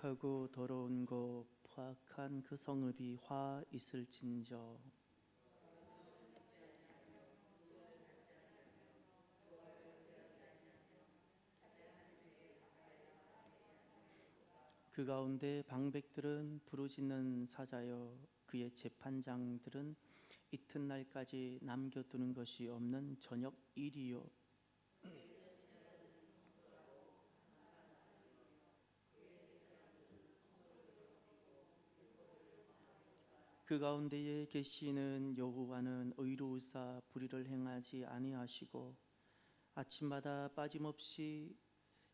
악하고 더러운 곳 포악한 그 성읍이 화 있을진저. 그 가운데 방백들은 부르짖는 사자여, 그의 재판장들은 이튿날까지 남겨두는 것이 없는 저녁 일이요. 그 가운데에 계시는 여호와는 의로우사 불의를 행하지 아니하시고 아침마다 빠짐없이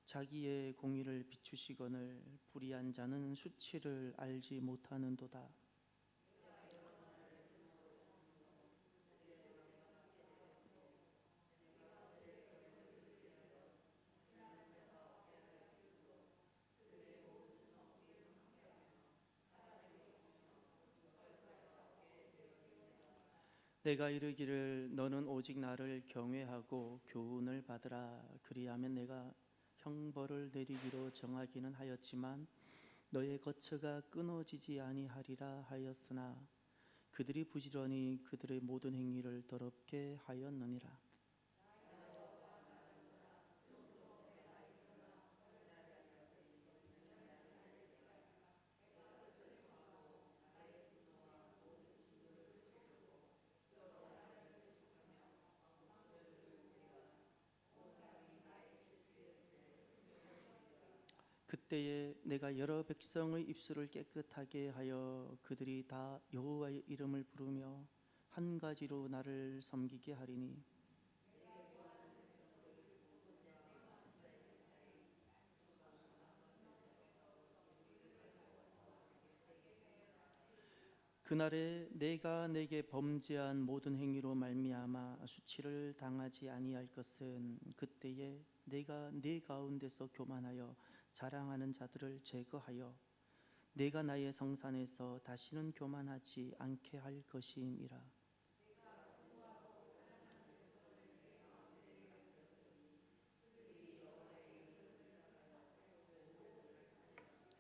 자기의 공의를 비추시거늘 불의한 자는 수치를 알지 못하는도다. 내가 이르기를 너는 오직 나를 경외하고 교훈을 받으라. 그리하면 내가 형벌을 내리기로 정하기는 하였지만 너의 거처가 끊어지지 아니하리라 하였으나 그들이 부지런히 그들의 모든 행위를 더럽게 하였느니라. 그때에 내가 여러 백성의 입술을 깨끗하게 하여 그들이 다 여호와의 이름을 부르며 한 가지로 나를 섬기게 하리니 그날에 내가 내게 범죄한 모든 행위로 말미암아 수치를 당하지 아니할 것은 그때에 내가 네 가운데서 교만하여 자랑하는 자들을 제거하여 내가 나의 성산에서 다시는 교만하지 않게 할 것이니라.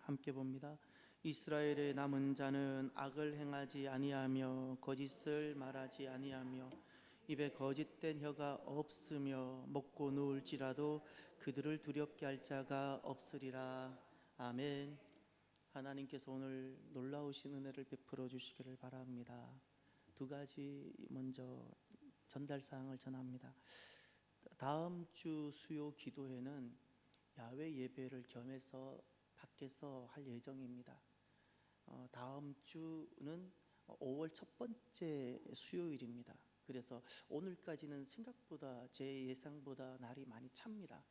함께 봅니다. 이스라엘의 남은 자는 악을 행하지 아니하며 거짓을 말하지 아니하며 입에 거짓된 혀가 없으며 먹고 누울지라도 그들을 두렵게 할 자가 없으리라. 아멘. 하나님께서 오늘 놀라우신 은혜를 베풀어 주시기를 바랍니다. 두 가지 먼저 전달 사항을 전합니다. 다음 주 수요 기도회는 야외 예배를 겸해서 밖에서 할 예정입니다. 다음 주는 5월 첫 번째 수요일입니다. 그래서 오늘까지는 생각보다 제 예상보다 날이 많이 찹니다.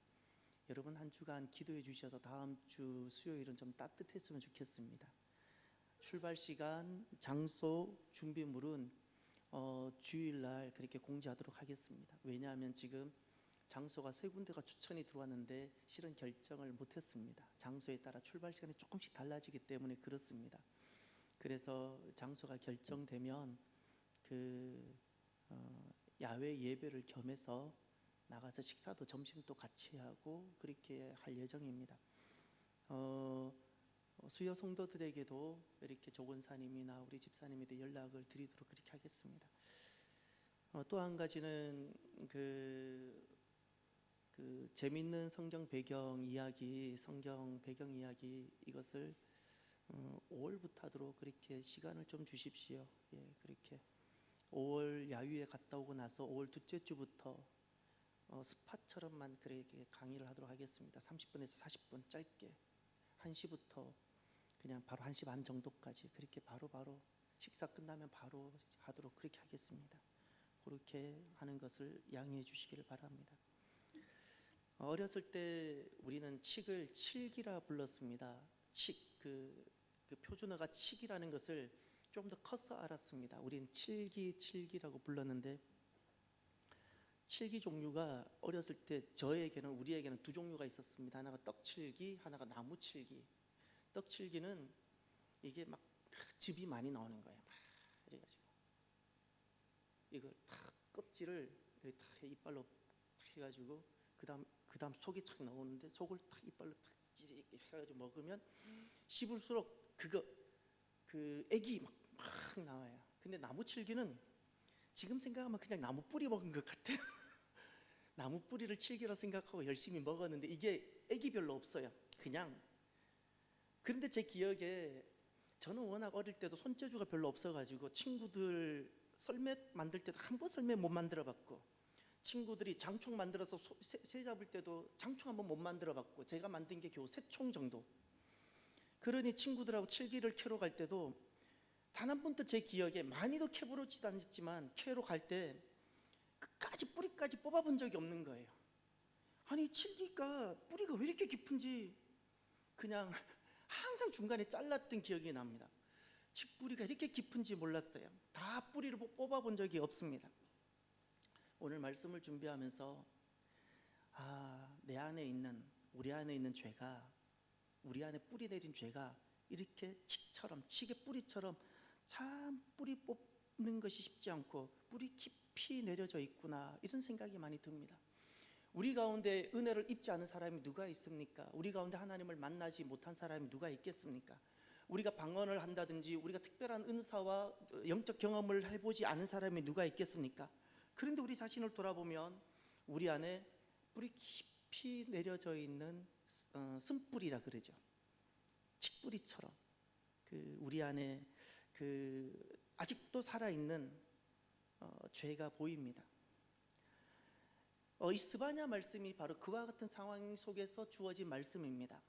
여러분 한 주간 기도해 주셔서 다음 주 수요일은 좀 따뜻했으면 좋겠습니다. 출발 시간, 장소, 준비물은 주일날 그렇게 공지하도록 하겠습니다. 왜냐하면 지금 장소가 세 군데가 추천이 들어왔는데 실은 결정을 못했습니다. 장소에 따라 출발 시간이 조금씩 달라지기 때문에 그렇습니다. 그래서 장소가 결정되면 야외 예배를 겸해서 나가서 식사도 점심도 같이 하고 그렇게 할 예정입니다. 수요 성도들에게도 이렇게 조권사님이나 우리 집사님에게 연락을 드리도록 그렇게 하겠습니다. 또 한 가지는 재밌는 성경 배경 이야기 이것을 5월부터 하도록 그렇게 시간을 좀 주십시오. 예, 그렇게 5월 야유회 갔다 오고 나서 5월 둘째 주부터 스팟처럼만 그렇게 강의를 하도록 하겠습니다. 30분에서 40분 짧게 1시부터 그냥 바로 1시 반 정도까지 그렇게 바로 식사 끝나면 바로 하도록 그렇게 하겠습니다. 그렇게 하는 것을 양해해 주시기를 바랍니다. 어렸을 때 우리는 칡을 칠기라 불렀습니다. 칡, 그 표준어가 칡이라는 것을 좀 더 커서 알았습니다. 우리는 칠기라고 불렀는데 칠기 종류가 어렸을 때 우리에게는 두 종류가 있었습니다. 하나가 떡칠기, 하나가 나무칠기. 떡칠기는 이게 막 즙이 많이 나오는 거예요. 막 이래가지고 이걸 탁 껍질을 탁 이빨로 해가지고 그다음 속이 착 나오는데 속을 탁 이빨로 탁 찌릿 해가지고 먹으면 씹을수록 그 액이 막 나와요. 근데 나무 칠기는 지금 생각하면 그냥 나무 뿌리 먹은 것 같아요. 나무 뿌리를 칠기라 생각하고 열심히 먹었는데 이게 액이 별로 없어요. 그냥. 그런데 제 기억에 저는 워낙 어릴 때도 손재주가 별로 없어가지고 친구들 썰매 만들 때도 한 번 썰매 못 만들어봤고, 친구들이 장총 만들어서 새 잡을 때도 장총 한 번 못 만들어봤고, 제가 만든 게 겨우 새 총 정도. 그러니 친구들하고 칠기를 캐러 갈 때도 단 한 번도 제 기억에 많이도 캐보지도 않았지만 캐러 갈 때 끝까지 뿌리까지 뽑아본 적이 없는 거예요. 아니 칠기가 뿌리가 왜 이렇게 깊은지 그냥 항상 중간에 잘랐던 기억이 납니다. 칡뿌리가 이렇게 깊은지 몰랐어요. 다 뿌리를 뽑아본 적이 없습니다. 오늘 말씀을 준비하면서 내 안에 있는, 우리 안에 있는 죄가, 우리 안에 뿌리 내린 죄가 이렇게 칡처럼, 칡의 뿌리처럼 참 뿌리 뽑는 것이 쉽지 않고 뿌리 깊이 내려져 있구나, 이런 생각이 많이 듭니다. 우리 가운데 은혜를 입지 않은 사람이 누가 있습니까? 우리 가운데 하나님을 만나지 못한 사람이 누가 있겠습니까? 우리가 방언을 한다든지 우리가 특별한 은사와 영적 경험을 해보지 않은 사람이 누가 있겠습니까? 그런데 우리 자신을 돌아보면 우리 안에 뿌리 깊이 내려져 있는 쓴뿌리라 그러죠. 칡뿌리처럼 우리 안에 아직도 살아있는 죄가 보입니다. 이스바냐 말씀이 바로 그와 같은 상황 속에서 주어진 말씀입니다.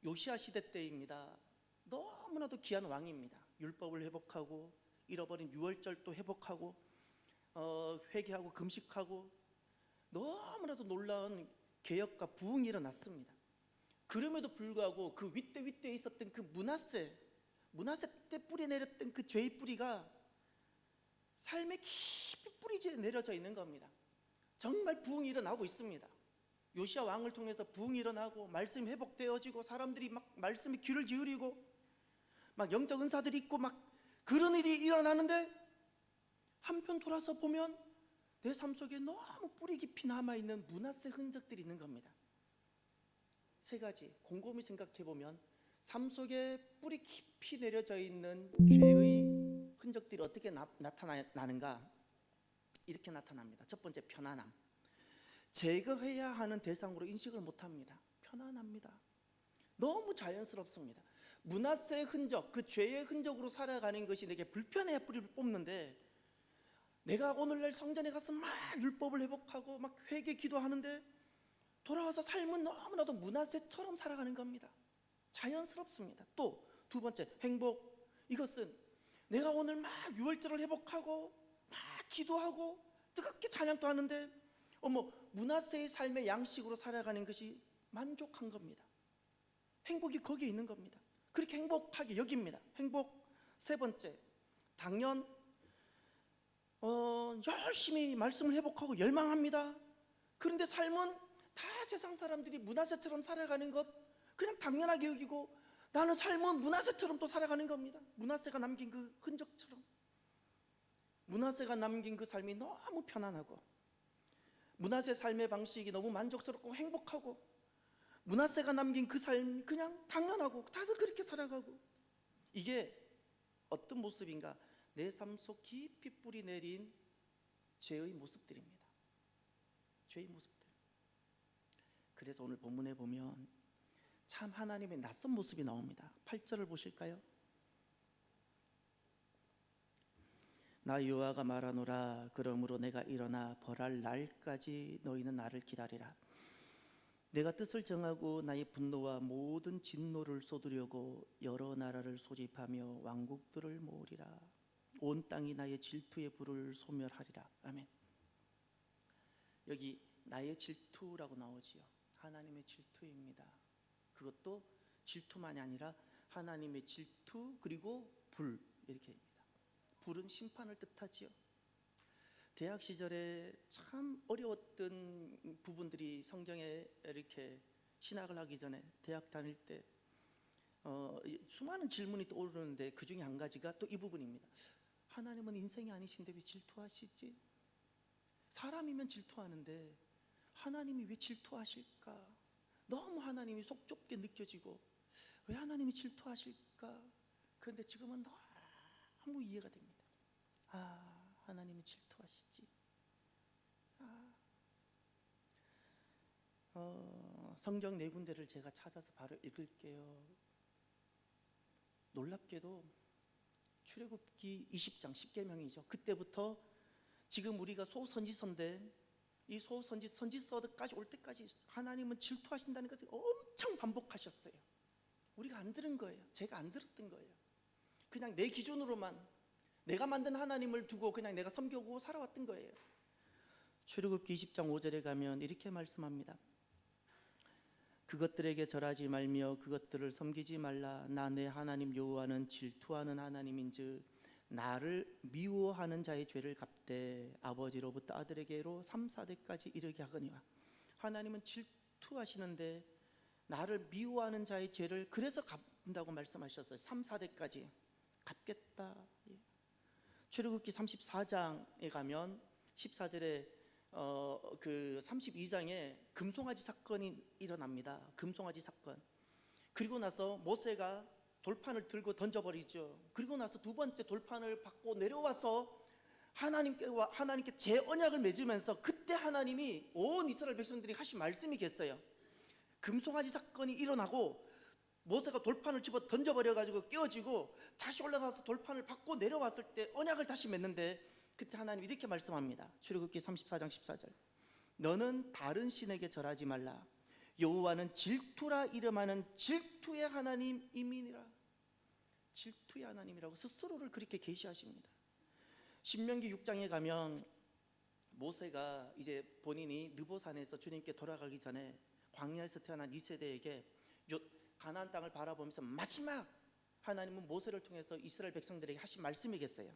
요시야 시대 때입니다. 너무나도 귀한 왕입니다. 율법을 회복하고 잃어버린 유월절도 회복하고 회개하고 금식하고 너무나도 놀라운 개혁과 부흥이 일어났습니다. 그럼에도 불구하고 그 윗대에 있었던 그 므낫세 때 뿌리 내렸던 그 죄의 뿌리가 삶에 깊이 뿌리 내려져 있는 겁니다. 정말 부흥이 일어나고 있습니다. 요시야 왕을 통해서 부흥이 일어나고 말씀이 회복되어지고 사람들이 막 말씀에 귀를 기울이고 막 영적 은사들이 있고 막 그런 일이 일어나는데, 한편 돌아서 보면 내 삶 속에 너무 뿌리 깊이 남아있는 므낫세 흔적들이 있는 겁니다. 세 가지 곰곰이 생각해 보면 삶 속에 뿌리 깊이 내려져 있는 죄의 흔적들이 어떻게 나타나는가? 이렇게 나타납니다. 첫 번째, 편안함. 제거해야 하는 대상으로 인식을 못합니다. 편안합니다. 너무 자연스럽습니다. 므낫세의 흔적, 그 죄의 흔적으로 살아가는 것이 내게 불편해야 뿌리를 뽑는데, 내가 오늘날 성전에 가서 막 율법을 회복하고 막 회개 기도하는데 돌아와서 삶은 너무나도 므낫세처럼 살아가는 겁니다. 자연스럽습니다. 또 두 번째, 행복. 이것은 내가 오늘 막 유월절을 회복하고 막 기도하고 뜨겁게 찬양도 하는데 므낫세의 삶의 양식으로 살아가는 것이 만족한 겁니다. 행복이 거기에 있는 겁니다. 그렇게 행복하게 여깁니다. 행복. 세 번째, 당연. 열심히 말씀을 회복하고 열망합니다. 그런데 삶은 다 세상 사람들이 므낫세처럼 살아가는 것 그냥 당연하게 여기고, 나는 삶은 므낫세처럼 또 살아가는 겁니다. 므낫세가 남긴 그 흔적처럼. 므낫세가 남긴 그 삶이 너무 편안하고, 므낫세 삶의 방식이 너무 만족스럽고 행복하고, 므낫세가 남긴 그 삶이 그냥 당연하고 다들 그렇게 살아가고, 이게 어떤 모습인가? 내 삶 속 깊이 뿌리 내린 죄의 모습들입니다. 죄의 모습들. 그래서 오늘 본문에 보면 참 하나님의 낯선 모습이 나옵니다. 8절을 보실까요? 나 여호와가 말하노라. 그러므로 내가 일어나 벌할 날까지 너희는 나를 기다리라. 내가 뜻을 정하고 나의 분노와 모든 진노를 쏟으려고 여러 나라를 소집하며 왕국들을 모으리라. 온 땅이 나의 질투의 불을 소멸하리라. 아멘. 여기 나의 질투라고 나오지요. 하나님의 질투입니다. 그것도 질투만이 아니라 하나님의 질투 그리고 불, 이렇게입니다. 불은 심판을 뜻하지요. 대학 시절에 참 어려웠던 부분들이 성경에 이렇게 신학을 하기 전에 대학 다닐 때 수많은 질문이 떠오르는데 그 중에 한 가지가 또 이 부분입니다. 하나님은 인생이 아니신데 왜 질투하시지? 사람이면 질투하는데 하나님이 왜 질투하실까? 너무 하나님이 속 좁게 느껴지고 왜 하나님이 질투하실까? 그런데 지금은 너무 이해가 됩니다. 아, 하나님이 질투하시지. 성경 네 군데를 제가 찾아서 바로 읽을게요. 놀랍게도 출애굽기 20장 10계명이죠. 그때부터 지금 우리가 소선지서인데 이 선지서까지 올 때까지 하나님은 질투하신다는 것을 엄청 반복하셨어요. 우리가 안 들은 거예요. 제가 안 들었던 거예요. 그냥 내 기준으로만 내가 만든 하나님을 두고 그냥 내가 섬겨보고 살아왔던 거예요. 출애굽기 20장 5절에 가면 이렇게 말씀합니다. 그것들에게 절하지 말며 그것들을 섬기지 말라. 나 내 하나님 여호와는 질투하는 하나님인즉 나를 미워하는 자의 죄를 갚되 아버지로부터 아들에게로 3, 4대까지 이르게 하거니와. 하나님은 질투하시는데 나를 미워하는 자의 죄를 그래서 갚는다고 말씀하셨어요. 3, 4대까지 갚겠다. 출애굽기 34장에 가면 14절에 그 32장에 금송아지 사건이 일어납니다. 금송아지 사건. 그리고 나서 모세가 돌판을 들고 던져버리죠. 그리고 나서 두 번째 돌판을 받고 내려와서 하나님께 재언약을 맺으면서 그때 하나님이 온 이스라엘 백성들이 하신 말씀이 있어요. 금송아지 사건이 일어나고 모세가 돌판을 집어 던져버려가지고 깨어지고 다시 올라가서 돌판을 받고 내려왔을 때 언약을 다시 맺는데 그때 하나님이 이렇게 말씀합니다. 출애굽기 34장 14절. 너는 다른 신에게 절하지 말라. 여호와는 질투라 이름하는 질투의 하나님이니라. 질투의 하나님이라고 스스로를 그렇게 계시하십니다. 신명기 6장에 가면 모세가 이제 본인이 느보산에서 주님께 돌아가기 전에 광야에서 태어난 2세대에게 가나안 땅을 바라보면서 마지막 하나님은 모세를 통해서 이스라엘 백성들에게 하신 말씀이겠어요.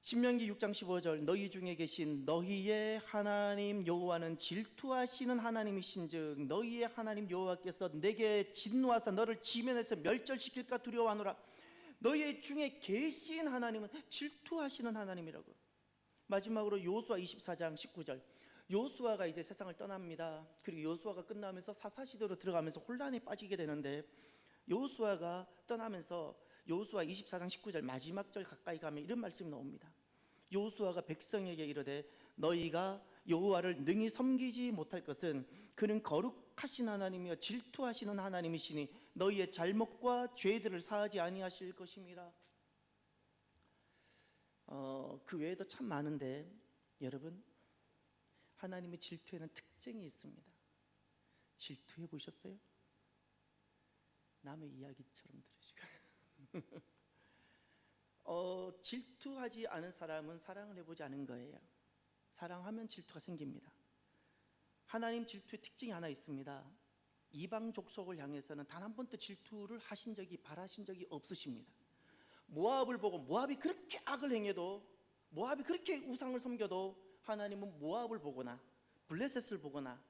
신명기 6장 15절. 너희 중에 계신 너희의 하나님 여호와는 질투하시는 하나님이신즉 너희의 하나님 여호와께서 내게 진노하사 너를 지면에서 멸절시킬까 두려워하노라. 너희 중에 계신 하나님은 질투하시는 하나님이라고. 마지막으로 요수아 24장 19절. 요수아가 이제 세상을 떠납니다. 그리고 요수아가 끝나면서 사사시대로 들어가면서 혼란에 빠지게 되는데 요수아가 떠나면서 요수아 24장 19절 마지막 절 가까이 가면 이런 말씀이 나옵니다. 요수아가 백성에게 이르되 너희가 여호와를 능히 섬기지 못할 것은 그는 거룩하신 하나님이여 질투하시는 하나님이시니 너희의 잘못과 죄들을 사하지 아니하실 것임이라. 그 외에도 참 많은데 여러분, 하나님의 질투에는 특징이 있습니다. 질투해 보셨어요? 남의 이야기처럼 들으시고 질투하지 않은 사람은 사랑을 해보지 않은 거예요. 사랑하면 질투가 생깁니다. 하나님 질투의 특징이 하나 있습니다. 이방 족속을 향해서는 단 한 번도 질투를 하신 적이 바라신 적이 없으십니다. 모압을 보고 모압이 그렇게 악을 행해도 모압이 그렇게 우상을 섬겨도 하나님은 모압을 보거나 블레셋을 보거나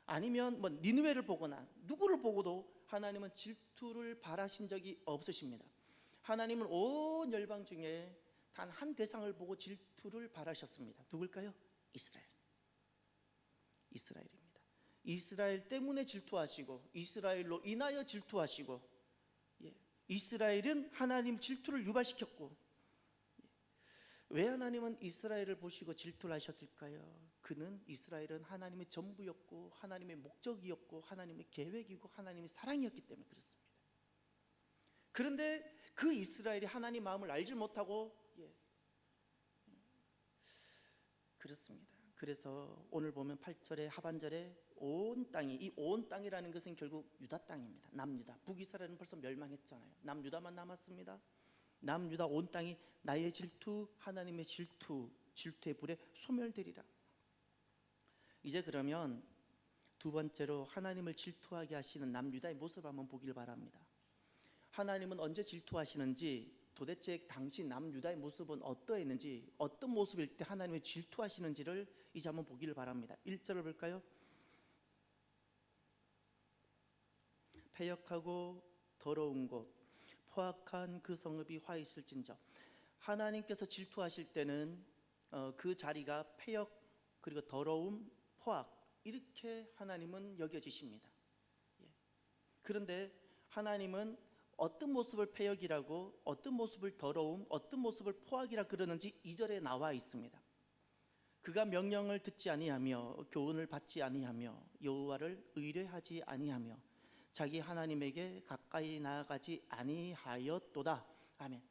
아니면 뭐 니느웨를 보거나 누구를 보고도 하나님은 질투를 바라신 적이 없으십니다. 하나님은 온 열방 중에 단 한 대상을 보고 질투를 바라셨습니다. 누굴까요? 이스라엘입니다. 이스라엘 때문에 질투하시고 이스라엘로 인하여 질투하시고, 이스라엘은 하나님 질투를 유발시켰고, 왜 하나님은 이스라엘을 보시고 질투를 하셨을까요? 이스라엘은 하나님의 전부였고 하나님의 목적이었고 하나님의 계획이고 하나님의 사랑이었기 때문에 그렇습니다. 그런데 그 이스라엘이 하나님 마음을 알지 못하고 그렇습니다. 그래서 오늘 보면 8절의 하반절에 온 땅이, 이 온 땅이라는 것은 결국 유다 땅입니다. 남유다. 북이스라엘은 벌써 멸망했잖아요. 남유다만 남았습니다. 남유다 온 땅이 나의 질투, 하나님의 질투의 불에 소멸되리라. 이제 그러면 두 번째로 하나님을 질투하게 하시는 남유다의 모습을 한번 보길 바랍니다. 하나님은 언제 질투하시는지, 도대체 당시 남유다의 모습은 어떠했는지, 어떤 모습일 때 하나님을 질투하시는지를 이제 한번 보기를 바랍니다. 1절을 볼까요? 패역하고 더러운 곳, 포악한 그 성읍이 화 있을진저. 하나님께서 질투하실 때는 그 자리가 패역, 그리고 더러움, 포악, 이렇게 하나님은 여겨지십니다. 예. 그런데 하나님은 어떤 모습을 패역이라고, 어떤 모습을 더러움, 어떤 모습을 포악이라 그러는지 2절에 나와 있습니다. 그가 명령을 듣지 아니하며 교훈을 받지 아니하며 여호와를 의뢰하지 아니하며 자기 하나님에게 가까이 나아가지 아니하였도다. 아멘.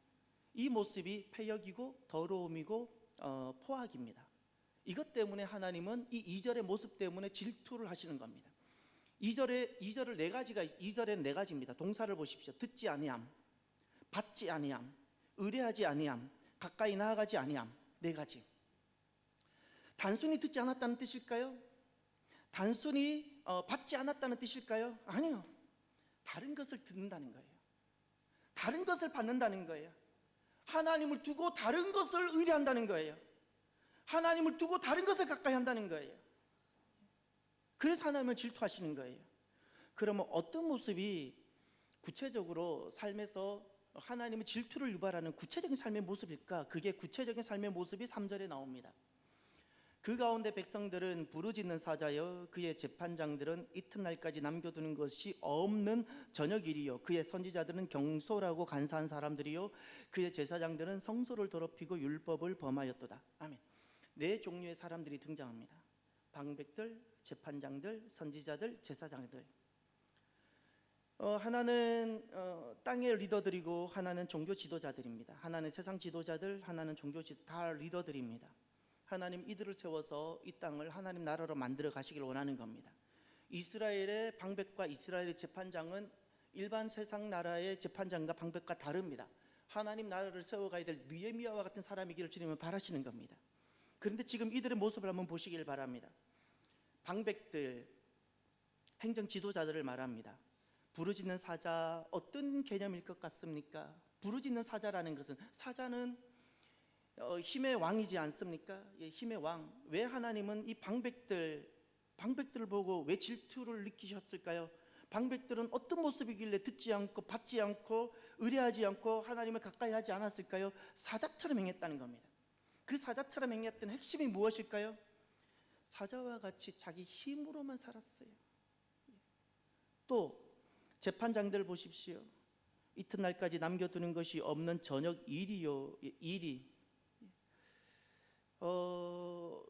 이 모습이 패역이고 더러움이고 포악입니다. 이것 때문에 하나님은 이 2절의 모습 때문에 질투를 하시는 겁니다. 2절을 네 가지가, 2절에는 네 가지입니다. 동사를 보십시오. 듣지 아니함, 받지 아니함, 의뢰하지 아니함, 가까이 나아가지 아니함. 네 가지. 단순히 듣지 않았다는 뜻일까요? 단순히 받지 않았다는 뜻일까요? 아니요. 다른 것을 듣는다는 거예요. 다른 것을 받는다는 거예요. 하나님을 두고 다른 것을 의뢰한다는 거예요. 하나님을 두고 다른 것을 가까이 한다는 거예요. 그래서 하나님은 질투하시는 거예요. 그러면 어떤 모습이 구체적으로 삶에서 하나님의 질투를 유발하는 구체적인 삶의 모습일까? 그게 구체적인 삶의 모습이 3절에 나옵니다. 그 가운데 백성들은 부르짖는 사자여 그의 재판장들은 이튿날까지 남겨두는 것이 없는 저녁일이요 그의 선지자들은 경솔하고 간사한 사람들이요 그의 제사장들은 성소를 더럽히고 율법을 범하였도다. 아멘. 네 종류의 사람들이 등장합니다. 방백들, 재판장들, 선지자들, 제사장들. 하나는 땅의 리더들이고 하나는 종교 지도자들입니다. 하나는 세상 지도자들, 하나는 종교 지도, 다 리더들입니다. 하나님 이들을 세워서 이 땅을 하나님 나라로 만들어 가시길 원하는 겁니다. 이스라엘의 방백과 이스라엘의 재판장은 일반 세상 나라의 재판장과 방백과 다릅니다. 하나님 나라를 세워가야 될 느헤미야와 같은 사람이기를 주님은 바라시는 겁니다. 그런데 지금 이들의 모습을 한번 보시길 바랍니다. 방백들, 행정 지도자들을 말합니다. 부르짖는 사자, 어떤 개념일 것 같습니까? 부르짖는 사자라는 것은, 사자는 힘의 왕이지 않습니까? 예, 힘의 왕. 왜 하나님은 이 방백들을 보고 왜 질투를 느끼셨을까요? 방백들은 어떤 모습이길래 듣지 않고 받지 않고 의뢰하지 않고 하나님을 가까이 하지 않았을까요? 사자처럼 행했다는 겁니다. 그 사자처럼 행했던 핵심이 무엇일까요? 사자와 같이 자기 힘으로만 살았어요. 또 재판장들 보십시오. 이튿날까지 남겨두는 것이 없는 저녁 일이요,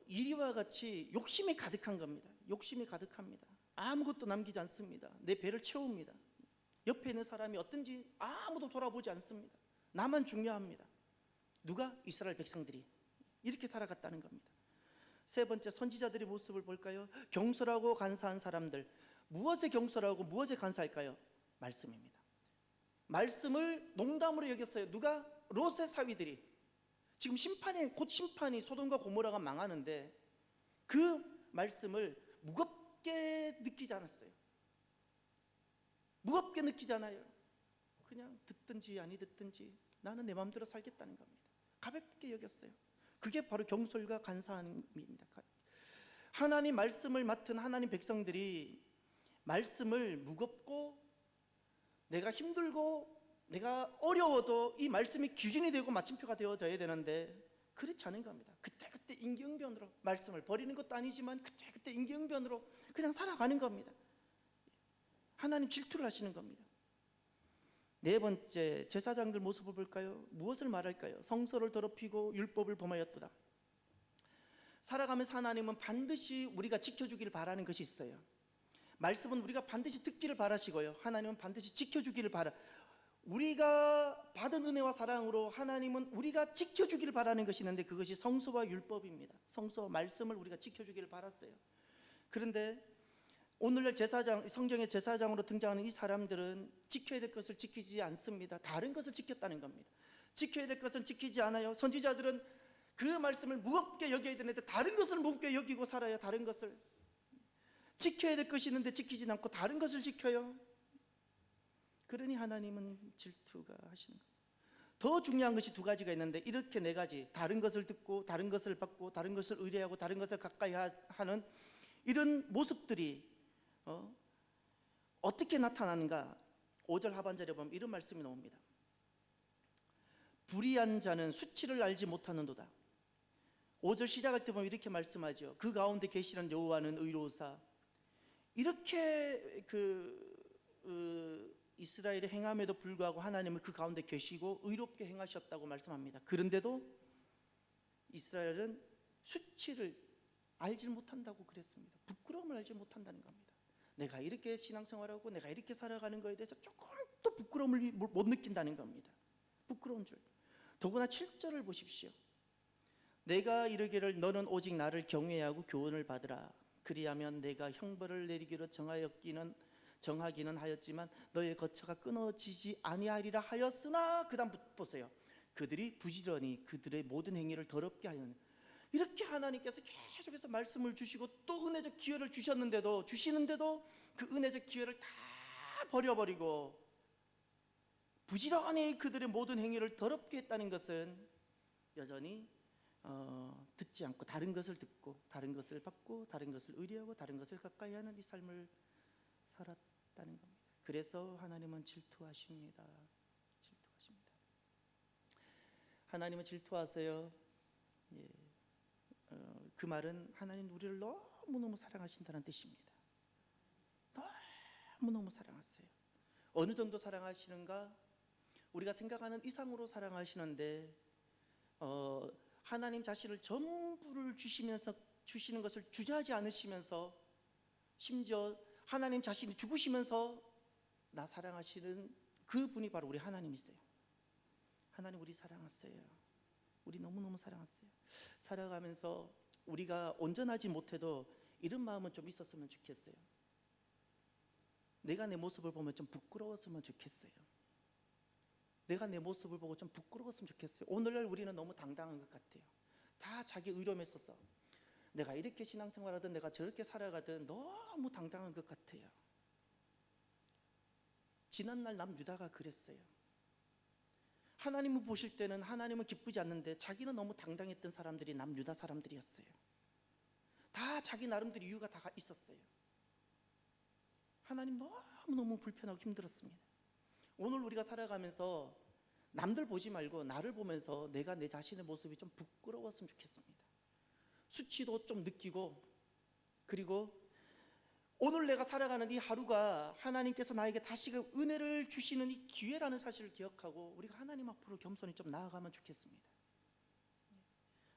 이리와 같이 욕심이 가득한 겁니다. 욕심이 가득합니다. 아무것도 남기지 않습니다. 내 배를 채웁니다. 옆에 있는 사람이 어떤지 아무도 돌아보지 않습니다. 나만 중요합니다. 누가? 이스라엘 백성들이 이렇게 살아갔다는 겁니다. 세 번째, 선지자들의 모습을 볼까요? 경솔하고 간사한 사람들. 무엇에 경솔하고 무엇에 간사할까요? 말씀입니다. 말씀을 농담으로 여겼어요. 누가? 롯의 사위들이. 지금 곧 심판이 소돔과 고모라가 망하는데 그 말씀을 무겁게 느끼지 않았어요. 무겁게 느끼잖아요. 그냥 듣든지 아니 듣든지 나는 내 마음대로 살겠다는 겁니다. 가볍게 여겼어요. 그게 바로 경솔과 간사함입니다. 하나님 말씀을 맡은 하나님 백성들이 말씀을 무겁고 내가 힘들고 내가 어려워도 이 말씀이 기준이 되고 마침표가 되어져야 되는데 그렇지 않은 겁니다. 그때그때 임기응변으로 말씀을 버리는 것도 아니지만 그때그때 임기응변으로 그냥 살아가는 겁니다. 하나님 질투를 하시는 겁니다. 네 번째, 제사장들 모습을 볼까요? 무엇을 말할까요? 성소를 더럽히고 율법을 범하였도다. 살아가면서 하나님은 반드시 우리가 지켜주기를 바라는 것이 있어요. 말씀은 우리가 반드시 듣기를 바라시고요, 하나님은 반드시 지켜주기를 우리가 받은 은혜와 사랑으로 하나님은 우리가 지켜주기를 바라는 것이 있는데 그것이 성소와 율법입니다. 성소와 말씀을 우리가 지켜주기를 바랐어요. 그런데 오늘날 성경의 제사장으로 등장하는 이 사람들은 지켜야 될 것을 지키지 않습니다. 다른 것을 지켰다는 겁니다. 지켜야 될 것은 지키지 않아요. 선지자들은 그 말씀을 무겁게 여겨야 되는데 다른 것을 무겁게 여기고 살아요. 다른 것을 지켜야 될 것이 있는데 지키지 않고 다른 것을 지켜요. 그러니 하나님은 질투가 하시는 거예요. 더 중요한 것이 두 가지가 있는데 이렇게 네 가지, 다른 것을 듣고 다른 것을 받고 다른 것을 의뢰하고 다른 것을 가까이 하는 이런 모습들이 어떻게 나타나는가? 5절 하반절에 보면 이런 말씀이 나옵니다. 불의한 자는 수치를 알지 못하는도다. 5절 시작할 때 보면 이렇게 말씀하죠. 그 가운데 계시는 여호와는 의로우사. 이렇게 이스라엘의 행함에도 불구하고 하나님은 그 가운데 계시고 의롭게 행하셨다고 말씀합니다. 그런데도 이스라엘은 수치를 알지 못한다고 그랬습니다. 부끄러움을 알지 못한다는 겁니다. 내가 이렇게 신앙생활하고 내가 이렇게 살아가는 것에 대해서 조금 더 부끄러움을 못 느낀다는 겁니다. 부끄러운 줄. 더구나 7절을 보십시오. 내가 이르기를 너는 오직 나를 경외하고 교훈을 받으라. 그리하면 내가 형벌을 내리기로 정하기는 하였지만 너의 거처가 끊어지지 아니하리라 하였으나, 그 다음 보세요. 그들이 부지런히 그들의 모든 행위를 더럽게 하였느니. 이렇게 하나님께서 계속해서 말씀을 주시고 또 은혜적 기회를 주시는데도 그 은혜적 기회를 다 버려버리고 부지런히 그들의 모든 행위를 더럽게 했다는 것은 여전히 듣지 않고 다른 것을 듣고 다른 것을 받고 다른 것을 의뢰하고 다른 것을 가까이 하는 이 삶을 살았다는 겁니다. 그래서 하나님은 질투하십니다. 하나님은 질투하세요. 예. 그 말은 하나님 우리를 너무너무 사랑하신다는 뜻입니다. 너무너무 사랑하세요. 어느 정도 사랑하시는가? 우리가 생각하는 이상으로 사랑하시는데 하나님 자신을 전부를 주시는 것을 주저하지 않으시면서 심지어 하나님 자신이 죽으시면서 나 사랑하시는 그 분이 바로 우리 하나님이세요. 하나님 우리 사랑하세요. 우리 너무너무 사랑하세요. 살아가면서 우리가 온전하지 못해도 이런 마음은 좀 있었으면 좋겠어요. 내가 내 모습을 보면 좀 부끄러웠으면 좋겠어요. 내가 내 모습을 보고 좀 부끄러웠으면 좋겠어요. 오늘날 우리는 너무 당당한 것 같아요. 다 자기 의로움에 서서 내가 이렇게 신앙생활하든 내가 저렇게 살아가든 너무 당당한 것 같아요. 지난날 남유다가 그랬어요. 하나님을 보실 때는 하나님은 기쁘지 않는데 자기는 너무 당당했던 사람들이 남유다 사람들이었어요. 다 자기 나름대로 이유가 다 있었어요. 하나님 너무너무 불편하고 힘들었습니다. 오늘 우리가 살아가면서 남들 보지 말고 나를 보면서 내가 내 자신의 모습이 좀 부끄러웠으면 좋겠습니다. 수치도 좀 느끼고, 그리고 오늘 내가 살아가는 이 하루가 하나님께서 나에게 다시금 은혜를 주시는 이 기회라는 사실을 기억하고 우리가 하나님 앞으로 겸손히 좀 나아가면 좋겠습니다.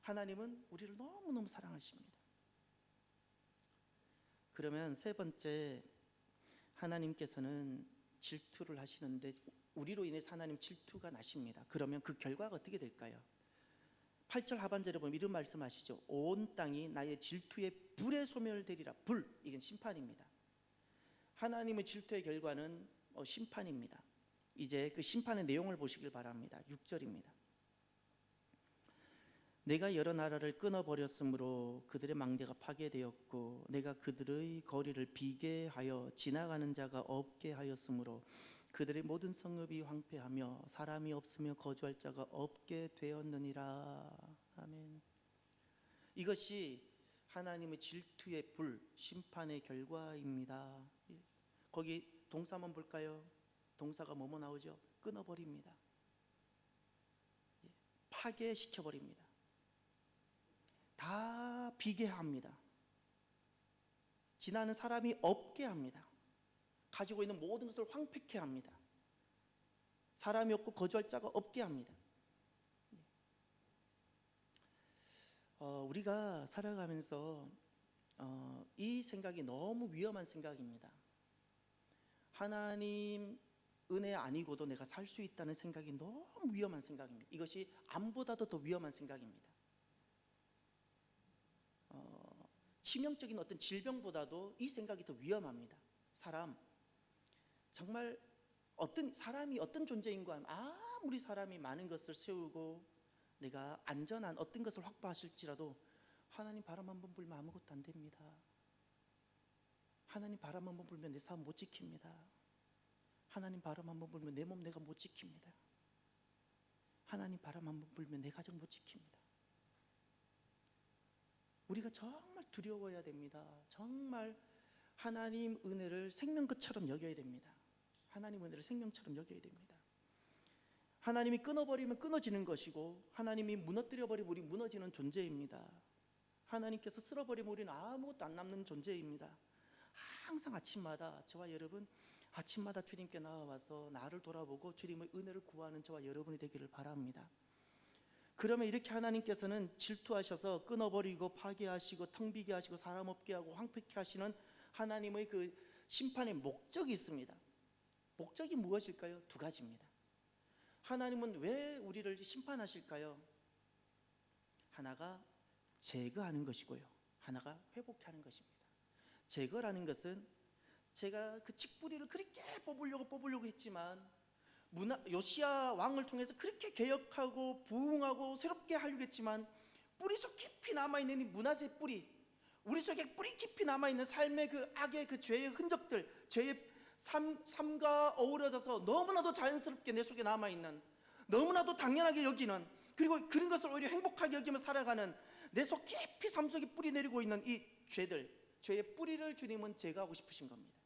하나님은 우리를 너무너무 사랑하십니다. 그러면 세 번째, 하나님께서는 질투를 하시는데 우리로 인해서 하나님 질투가 나십니다. 그러면 그 결과가 어떻게 될까요? 8절 하반절에 보면 이런 말씀하시죠. 온 땅이 나의 질투의 불에 소멸되리라. 불, 이건 심판입니다. 하나님의 질투의 결과는 심판입니다. 이제 그 심판의 내용을 보시길 바랍니다. 6절입니다. 내가 여러 나라를 끊어버렸으므로 그들의 망대가 파괴되었고 내가 그들의 거리를 비게 하여 지나가는 자가 없게 하였으므로 그들의 모든 성읍이 황폐하며 사람이 없으며 거주할 자가 없게 되었느니라. 아멘. 이것이 하나님의 질투의 불, 심판의 결과입니다. 거기 동사 한번 볼까요? 동사가 뭐뭐 나오죠? 끊어버립니다. 파괴시켜버립니다. 다 비게 합니다. 지나는 사람이 없게 합니다. 가지고 있는 모든 것을 황폐케 합니다. 사람이 없고 거주할 자가 없게 합니다. 우리가 살아가면서 이 생각이 너무 위험한 생각입니다. 하나님 은혜 아니고도 내가 살 수 있다는 생각이 너무 위험한 생각입니다. 이것이 암보다도 더 위험한 생각입니다. 치명적인 어떤 질병보다도 이 생각이 더 위험합니다. 정말 어떤 사람이 어떤 존재인가 하면 아무리 사람이 많은 것을 세우고 내가 안전한 어떤 것을 확보하실지라도 하나님 바람 한번 불면 아무것도 안 됩니다. 하나님 바람 한번 불면 내 삶 못 지킵니다. 하나님 바람 한번 불면 내 몸 내가 못 지킵니다. 하나님 바람 한번 불면 내 가정 못 지킵니다. 우리가 정말 두려워해야 됩니다. 정말 하나님 은혜를 생명 것처럼 여겨야 됩니다. 하나님 은혜를 생명처럼 여겨야 됩니다. 하나님이 끊어버리면 끊어지는 것이고 하나님이 무너뜨려버리면 우리 무너지는 존재입니다. 하나님께서 쓸어버리면 우리는 아무것도 안 남는 존재입니다. 항상 아침마다 저와 여러분 아침마다 주님께 나와서 나를 돌아보고 주님의 은혜를 구하는 저와 여러분이 되기를 바랍니다. 그러면 이렇게 하나님께서는 질투하셔서 끊어버리고 파괴하시고 텅비게 하시고 사람 없게 하고 황폐케 하시는 하나님의 그 심판의 목적이 있습니다. 목적이 무엇일까요? 두 가지입니다. 하나님은 왜 우리를 심판하실까요? 하나가 제거하는 것이고요, 하나가 회복케 하는 것입니다. 제거라는 것은 제가 그 직뿌리를 그렇게 뽑으려고 했지만 요시야 왕을 통해서 그렇게 개혁하고 부흥하고 새롭게 하려고 했지만 뿌리 속 깊이 남아있는 이 문화재 뿌리, 우리 속에 뿌리 깊이 남아있는 삶의 그 악의 그 죄의 흔적들, 죄의 삶과 어우러져서 너무나도 자연스럽게 내 속에 남아있는, 너무나도 당연하게 여기는, 그리고 그런 것을 오히려 행복하게 여기며 살아가는 내 속 깊이 삶 속에 뿌리 내리고 있는 이 죄들, 죄의 뿌리를 주님은 제거하고 싶으신 겁니다.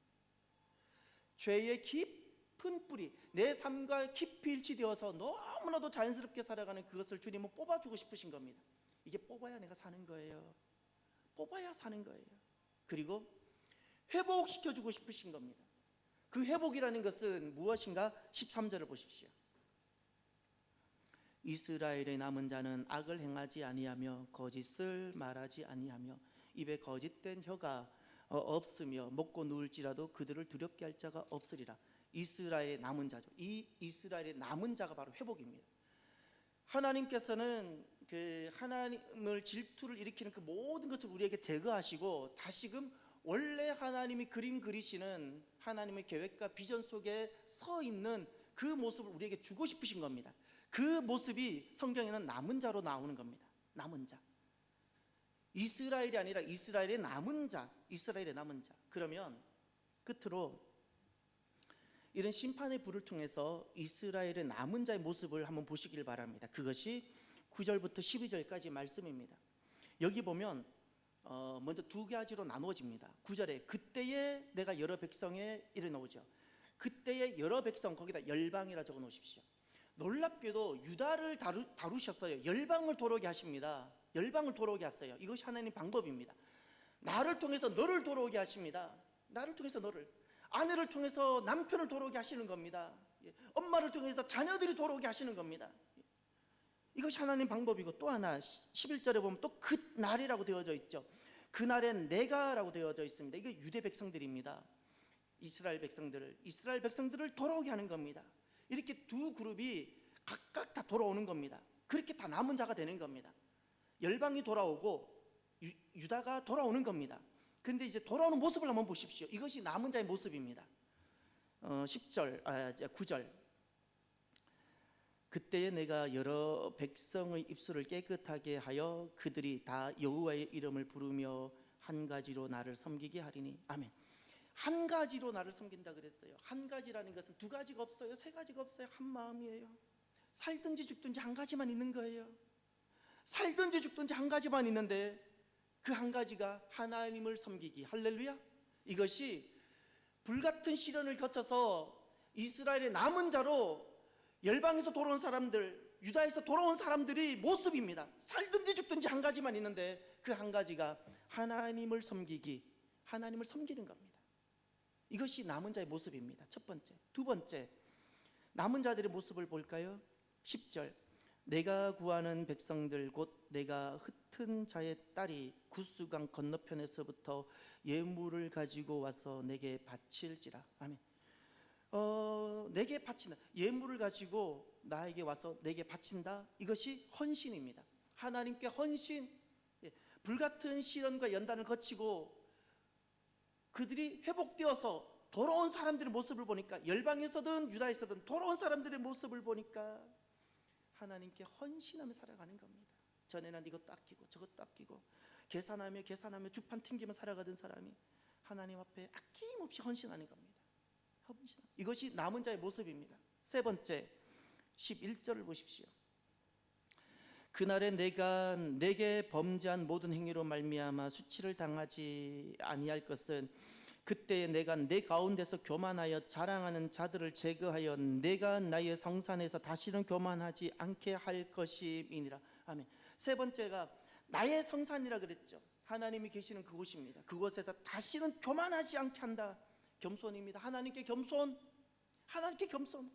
죄의 깊은 뿌리, 내 삶과 깊이 일치되어서 너무나도 자연스럽게 살아가는 그것을 주님은 뽑아주고 싶으신 겁니다. 이게 뽑아야 내가 사는 거예요. 뽑아야 사는 거예요. 그리고 회복시켜주고 싶으신 겁니다. 그 회복이라는 것은 무엇인가? 13절을 보십시오. 이스라엘의 남은 자는 악을 행하지 아니하며 거짓을 말하지 아니하며 입에 거짓된 혀가 없으며 먹고 누울지라도 그들을 두렵게 할 자가 없으리라. 이스라엘의 남은 자죠. 이 이스라엘의 남은 자가 바로 회복입니다. 하나님께서는 그 하나님을 질투를 일으키는 그 모든 것을 우리에게 제거하시고 다시금 원래 하나님이 그림 그리시는 하나님의 계획과 비전 속에 서 있는 그 모습을 우리에게 주고 싶으신 겁니다. 그 모습이 성경에는 남은 자로 나오는 겁니다. 남은 자, 이스라엘이 아니라 이스라엘의 남은 자, 이스라엘의 남은 자. 그러면 끝으로 이런 심판의 불을 통해서 이스라엘의 남은 자의 모습을 한번 보시길 바랍니다. 그것이 9절부터 12절까지 말씀입니다. 여기 보면 먼저 두 가지로 나누어집니다. 9절에 그때에 내가 여러 백성에 이래 나오죠. 그때에 여러 백성, 거기다 열방이라 적어 놓으십시오. 놀랍게도 유다를 다루셨어요. 열방을 돌아오게 하십니다. 열방을 돌아오게 하세요. 이것이 하나님 방법입니다. 나를 통해서 너를 돌아오게 하십니다. 나를 통해서 너를, 아내를 통해서 남편을 돌아오게 하시는 겁니다. 엄마를 통해서 자녀들이 돌아오게 하시는 겁니다. 이것이 하나님 방법이고, 또 하나 11절에 보면 또 그날이라고 되어져 있죠. 그날엔 내가라고 되어져 있습니다. 이게 유대 백성들입니다. 이스라엘 백성들을 돌아오게 하는 겁니다. 이렇게 두 그룹이 각각 다 돌아오는 겁니다. 그렇게 다 남은 자가 되는 겁니다. 열방이 돌아오고 유다가 돌아오는 겁니다. 근데 이제 돌아오는 모습을 한번 보십시오. 이것이 남은 자의 모습입니다. 9절 그때에 내가 여러 백성의 입술을 깨끗하게 하여 그들이 다 여호와의 이름을 부르며 한 가지로 나를 섬기게 하리니. 아멘. 한 가지로 나를 섬긴다 그랬어요. 한 가지라는 것은 두 가지가 없어요. 세 가지가 없어요. 한 마음이에요. 살든지 죽든지 한 가지만 있는 거예요. 살든지 죽든지 한 가지만 있는데 그 한 가지가 하나님을 섬기기. 할렐루야. 이것이 불같은 시련을 거쳐서 이스라엘의 남은 자로 열방에서 돌아온 사람들, 유다에서 돌아온 사람들이 모습입니다. 살든지 죽든지 한 가지만 있는데 그 한 가지가 하나님을 섬기기, 하나님을 섬기는 겁니다. 이것이 남은 자의 모습입니다. 첫 번째. 두 번째, 남은 자들의 모습을 볼까요? 10절 내가 구하는 백성들 곧 내가 흩은 자의 딸이 구스강 건너편에서부터 예물을 가지고 와서 내게 바칠지라. 아멘. 내게 바친다. 예물을 가지고 나에게 와서 내게 바친다. 이것이 헌신입니다. 하나님께 헌신. 불같은 시련과 연단을 거치고 그들이 회복되어서 돌아온 사람들의 모습을 보니까, 열방에서든 유다에서든 돌아온 사람들의 모습을 보니까 하나님께 헌신하며 살아가는 겁니다. 전에는 이것도 아끼고 저것도 아끼고 계산하며 주판 튕기며 살아가던 사람이 하나님 앞에 아낌없이 헌신하는 겁니다. 이것이 남은 자의 모습입니다. 세 번째, 11절을 보십시오. 그날에 내가 내게 범죄한 모든 행위로 말미암아 수치를 당하지 아니할 것은 그때 내가 내 가운데서 교만하여 자랑하는 자들을 제거하여 내가 나의 성산에서 다시는 교만하지 않게 할 것임이니라. 아멘. 세 번째가 나의 성산이라 그랬죠. 하나님이 계시는 그곳입니다. 그곳에서 다시는 교만하지 않게 한다. 겸손입니다. 하나님께 겸손. 하나님께 겸손.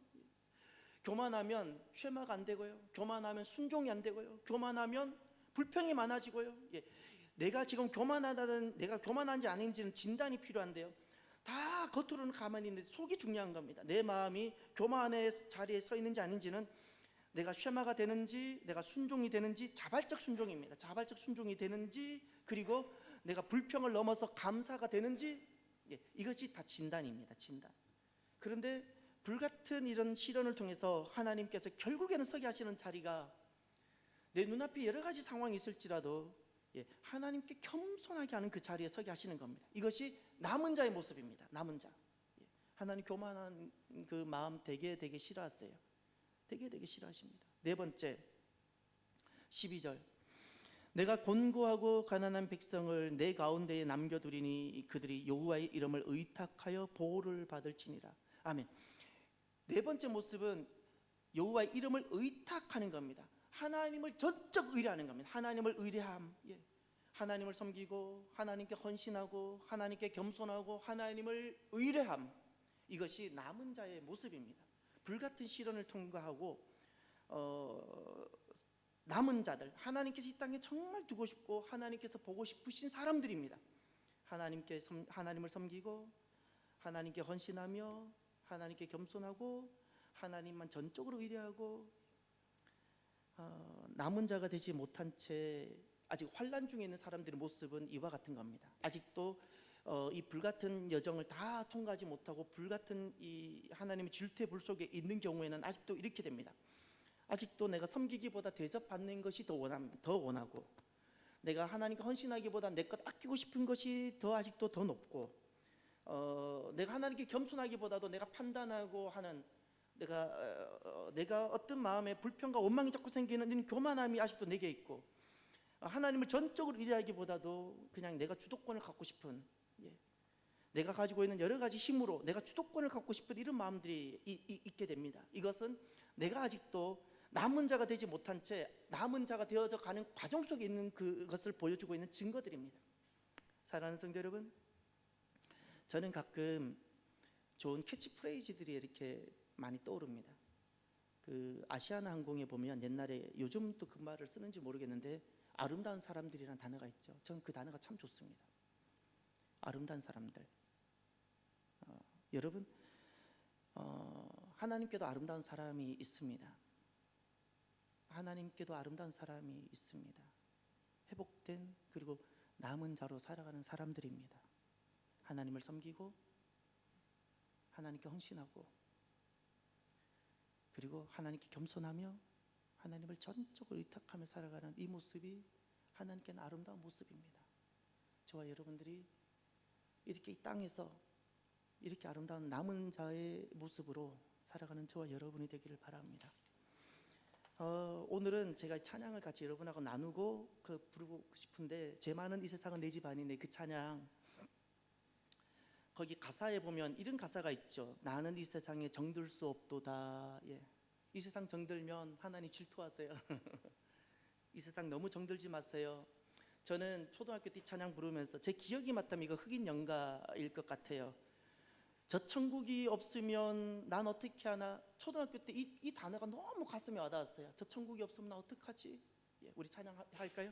교만하면 쇠마가 안 되고요. 교만하면 순종이 안 되고요. 교만하면 불평이 많아지고요. 예. 내가 지금 교만하다는, 내가 교만한지 아닌지는 진단이 필요한데요. 다 겉으로는 가만히 있는데 속이 중요한 겁니다. 내 마음이 교만의 자리에 서 있는지 아닌지는, 내가 쇠마가 되는지, 내가 순종이 되는지, 자발적 순종입니다. 자발적 순종이 되는지, 그리고 내가 불평을 넘어서 감사가 되는지, 예, 이것이 다 진단입니다. 진단. 그런데 불같은 이런 시련을 통해서 하나님께서 결국에는 서게 하시는 자리가, 내 눈앞에 여러 가지 상황이 있을지라도 예, 하나님께 겸손하게 하는 그 자리에 서게 하시는 겁니다. 이것이 남은 자의 모습입니다. 남은 자. 예, 하나님 교만한 그 마음 되게 싫어하세요. 되게 싫어하십니다. 네 번째 12절, 내가 곤고하고 가난한 백성을 내 가운데에 남겨두리니 그들이 여호와의 이름을 의탁하여 보호를 받을지니라. 아멘. 네 번째 모습은 여호와의 이름을 의탁하는 겁니다. 하나님을 전적 의뢰하는 겁니다. 하나님을 의뢰함. 예. 하나님을 섬기고 하나님께 헌신하고 하나님께 겸손하고 하나님을 의뢰함. 이것이 남은 자의 모습입니다. 불같은 시련을 통과하고 남은 자들, 하나님께서 이 땅에 정말 두고 싶고 하나님께서 보고 싶으신 사람들입니다. 하나님을 섬기고 하나님께 헌신하며 하나님께 겸손하고 하나님만 전적으로 의뢰하고 남은 자가 되지 못한 채 아직 환난 중에 있는 사람들의 모습은 이와 같은 겁니다. 아직도 이 불같은 여정을 다 통과하지 못하고 불같은 이 하나님의 질투의 불 속에 있는 경우에는 아직도 이렇게 됩니다. 아직도 내가 섬기기보다 대접받는 것이 더 원하고, 내가 하나님께 헌신하기보다 내 것 아끼고 싶은 것이 아직도 더 높고, 내가 하나님께 겸손하기보다도 내가 판단하고 하는, 내가 어떤 마음에 불평과 원망이 자꾸 생기는 이런 교만함이 아직도 내게 있고, 하나님을 전적으로 의뢰하기보다도 그냥 내가 주도권을 갖고 싶은, 예, 내가 가지고 있는 여러 가지 힘으로 내가 주도권을 갖고 싶은 이런 마음들이 있게 됩니다. 이것은 내가 아직도 남은 자가 되지 못한 채 남은 자가 되어져 가는 과정 속에 있는 그것을 보여주고 있는 증거들입니다. 사랑하는 성도 여러분, 저는 가끔 좋은 캐치프레이즈들이 이렇게 많이 떠오릅니다. 그 아시아나 항공에 보면 옛날에, 요즘 또 그 말을 쓰는지 모르겠는데, 아름다운 사람들이라는 단어가 있죠. 저는 그 단어가 참 좋습니다. 아름다운 사람들. 여러분, 하나님께도 아름다운 사람이 있습니다. 하나님께도 아름다운 사람이 있습니다. 회복된, 그리고 남은 자로 살아가는 사람들입니다. 하나님을 섬기고 하나님께 헌신하고, 그리고 하나님께 겸손하며 하나님을 전적으로 의탁하며 살아가는 이 모습이 하나님께는 아름다운 모습입니다. 저와 여러분들이 이렇게 이 땅에서 이렇게 아름다운 남은 자의 모습으로 살아가는 저와 여러분이 되기를 바랍니다. 오늘은 제가 찬양을 같이 여러분하고 나누고 부르고 싶은데, 제 많은 이 세상은 내 집 아니네, 그 찬양, 거기 가사에 보면 이런 가사가 있죠. 나는 이 세상에 정들 수 없도다. 예. 이 세상 정들면 하나님 질투하세요. 이 세상 너무 정들지 마세요. 저는 초등학교 때 찬양 부르면서, 제 기억이 맞다면 이거 흑인 연가일 것 같아요. 저 천국이 없으면 난 어떻게 하나. 초등학교 때 이 단어가 너무 가슴에 와닿았어요. 저 천국이 없으면 나 어떡하지? 예, 우리 찬양할까요?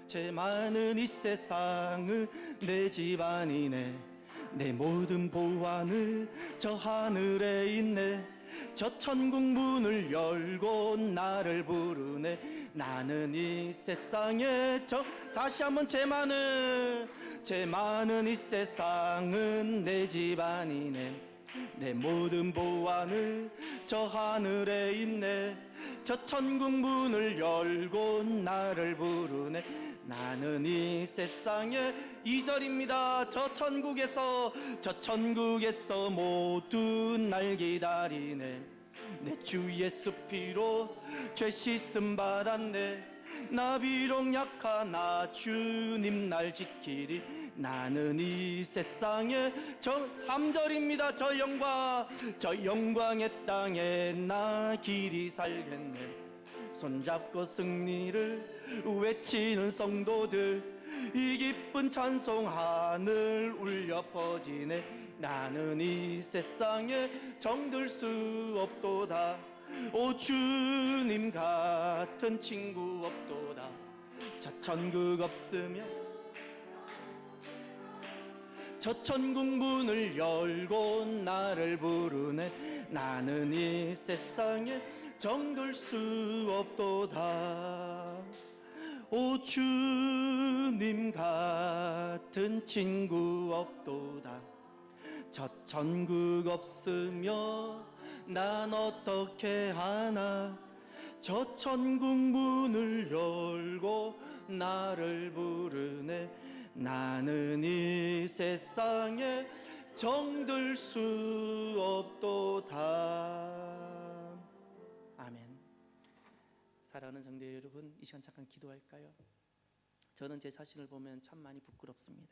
제 많은 이 세상은 내 집안이네, 내 모든 보안은 저 하늘에 있네, 저 천국 문을 열고 나를 부르네. 나는 이 세상에 다시 한번 제 많은 이 세상은 내 집안이네, 내 모든 보안은 저 하늘에 있네, 저 천국 문을 열고 나를 부르네. 나는 이 세상에, 2절입니다. 저 천국에서 모두 날 기다리네. 내 주 예수 피로 죄 씻음 받았네. 나 비록 약하나 주님 날 지키리. 나는 이 세상에 3절입니다. 저 영광의 땅에 나 길이 살겠네. 손잡고 승리를 외치는 성도들, 이 기쁜 찬송 하늘 울려 퍼지네. 나는 이 세상에 정들 수 없도다. 오 주님 같은 친구 없도다. 저 천국 없으면 저 천국 문을 열고 나를 부르네. 나는 이 세상에 정들 수 없도다. 오 주님 같은 친구 없도다. 저 천국 없으며 난 어떻게 하나. 저 천국 문을 열고 나를 부르네. 나는 이 세상에 정들 수 없도다. 아멘. 사랑하는 성도 여러분, 이 시간 잠깐 기도할까요? 저는 제 자신을 보면 참 많이 부끄럽습니다.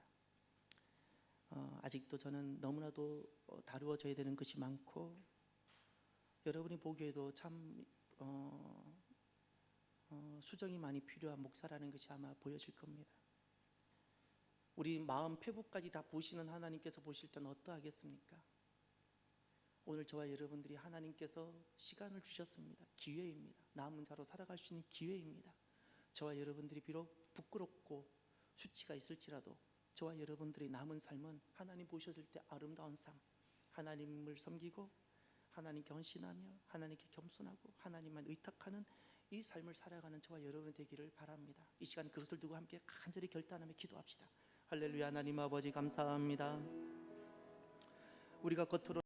아직도 저는 너무나도 다루어져야 되는 것이 많고, 여러분이 보기에도 참 수정이 많이 필요한 목사라는 것이 아마 보여질 겁니다. 우리 마음 페북까지 다 보시는 하나님께서 보실 때는 어떠하겠습니까? 오늘 저와 여러분들이 하나님께서 시간을 주셨습니다. 기회입니다. 남은 자로 살아갈 수 있는 기회입니다. 저와 여러분들이 비록 부끄럽고 수치가 있을지라도 저와 여러분들의 남은 삶은 하나님 보셨을 때 아름다운 삶, 하나님을 섬기고 하나님께 헌신하며 하나님께 겸손하고 하나님만 의탁하는 이 삶을 살아가는 저와 여러분이 되기를 바랍니다. 이 시간 그것을 두고 함께 간절히 결단하며 기도합시다. 할렐루야. 하나님 아버지 감사합니다. 우리가 겉으로